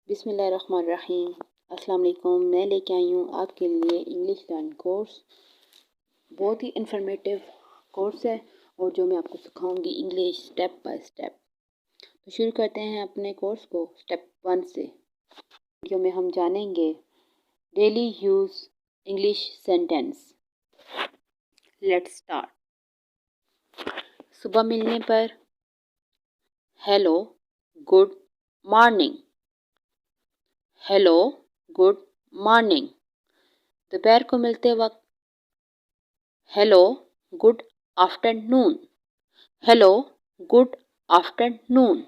بسم اللہ الرحمن الرحیم۔ السلام علیکم۔ میں لے کے آئی ہوں آپ کے لیے انگلش لرن کورس۔ بہت ہی انفارمیٹیو کورس ہے اور جو میں آپ کو سکھاؤں گی انگلش سٹیپ بائی سٹیپ۔ تو شروع کرتے ہیں اپنے کورس کو سٹیپ 1 سے۔ ویڈیو میں ہم جانیں گے daily use English sentence. Let's start. صبح ملنے پر hello, good morning. Hello, good morning. دوپہر کو ملتے وقت hello, good afternoon. Hello, good afternoon.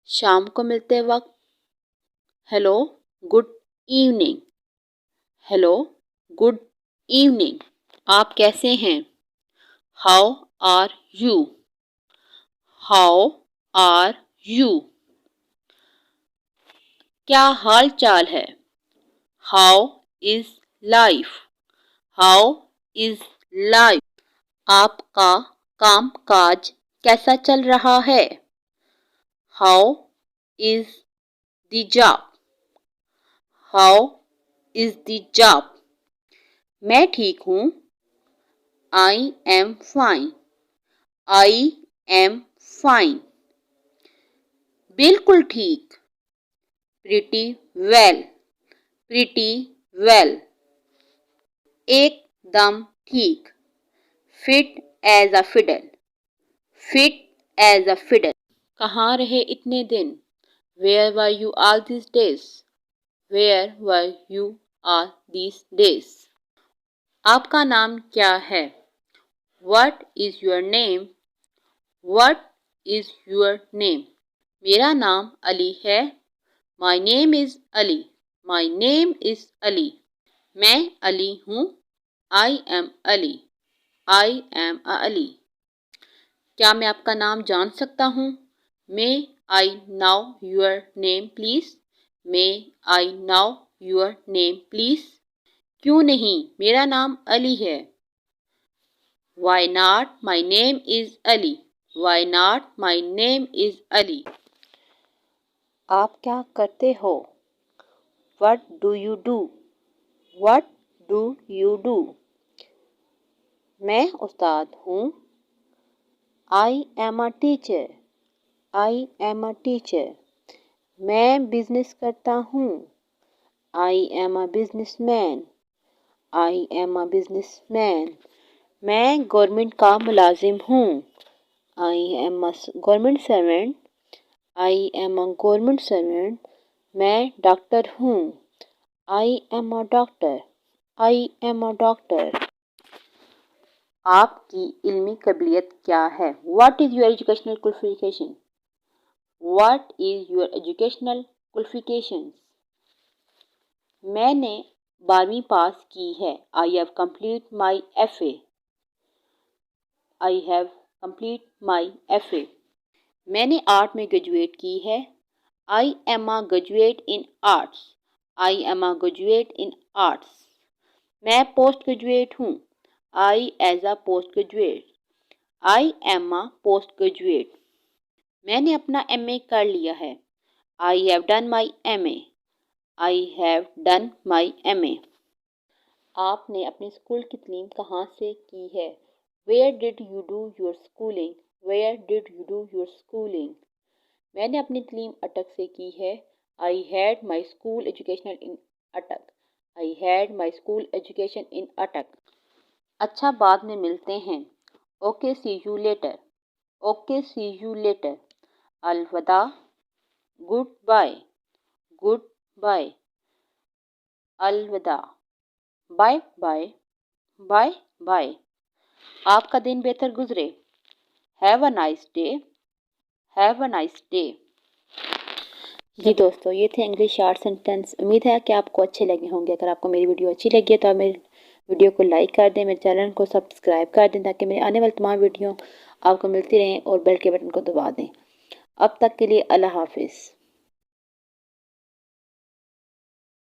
شام کو ملتے وقت hello, good evening. Hello, good evening. آپ کیسے ہیں؟ How are you? How are you? کیا حال چال ہے؟ How is life? How is life? آپ کا کام کاج کیسا چل رہا ہے؟ How is the job? How is the job? میں ٹھیک ہوں۔ I am fine. I am fine. بالکل ٹھیک۔ Pretty well. Pretty well. ایک دم ٹھیک۔ Fit as a fiddle. Fit as a fiddle. کہاں رہے اتنے دن؟ Where were you all these days? Where were you all these days? آپ کا نام کیا ہے؟ What is your name? What is your name? میرا نام علی ہے۔ My name is Ali. My name is Ali. میں علی ہوں۔ I am Ali. I am Ali. کیا میں آپ کا نام جان سکتا ہوں؟ May I know your name please? May I know your name please? کیوں نہیں؟ میرا نام علی ہے۔ Why not? My name is Ali. Why not? My name is Ali. آپ کیا کرتے ہو؟ What do you do? What do you do? میں استاد ہوں۔ I am a teacher. I am a teacher. میں بزنس کرتا ہوں۔ I am a businessman. I am a businessman. میں گورنمنٹ کا ملازم ہوں۔ I am a government servant. I am a government servant. میں ڈاکٹر ہوں۔ I am a doctor. I am a doctor. آپ کی علمی قابلیت کیا ہے؟ What is your educational qualification? What is your educational qualifications? میں نے 12ویں پاس کی ہے۔ I have complete my FA. I have complete my FA. میں نے آرٹ میں گریجویٹ کی ہے۔ I am a graduate in arts. I am a graduate in arts. میں پوسٹ گریجویٹ ہوں۔ I as a post graduate. I am a post graduate. میں نے اپنا MA کر لیا ہے۔ I have done my MA. I have done my MA. آپ نے اپنی اسکول کی تعلیم کہاں سے کی ہے؟ Where did you do your schooling? Where did you do your schooling? میں نے اپنی تعلیم اٹک سے کی ہے۔ I had my school education in Attak. I had my school education in Attak. اچھا بعد میں ملتے ہیں۔ Okay, see you later. Okay, see you later. الوداع، goodbye. Goodbye. الوداع، bye bye. Bye bye. آپ کا دن بہتر گزرے۔ Have a nice day. Have a nice day. جی دوستو، یہ تھے انگلش شارٹ سینٹینس۔ امید ہے کہ آپ کو اچھے لگے ہوں گے۔ اگر آپ کو میری ویڈیو اچھی لگی ہے تو آپ میری ویڈیو کو لائک کر دیں، میرے چینل کو سبسکرائب کر دیں تاکہ میرے آنے والی تمام ویڈیو آپ کو ملتی رہیں، اور بیل کے بٹن کو دبا دیں۔ اب تک کے لیے اللہ حافظ۔